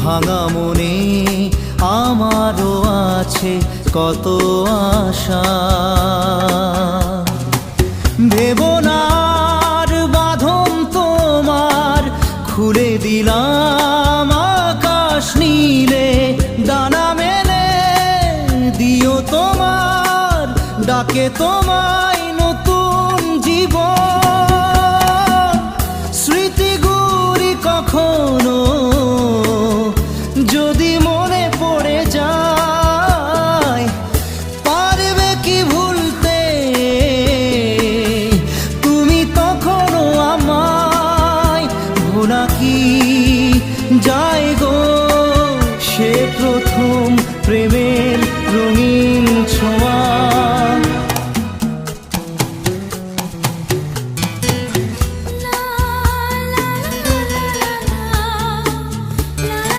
ভাঙা মনে আমারও আছে কত আশা। ভেবো না আর বাঁধন তোমার, খুলে দিলাম আকাশ নীলে। ডানা মেলে দিও তোমার ডাকে তোমায় নতুন জীবন। স্মৃতিগুলি কখনো যদি মনে পড়ে যায়, পারবে কি ভুলতে তুমি তখনো আমায়? ভোলা কি যায় গো সে প্রথম প্রেমে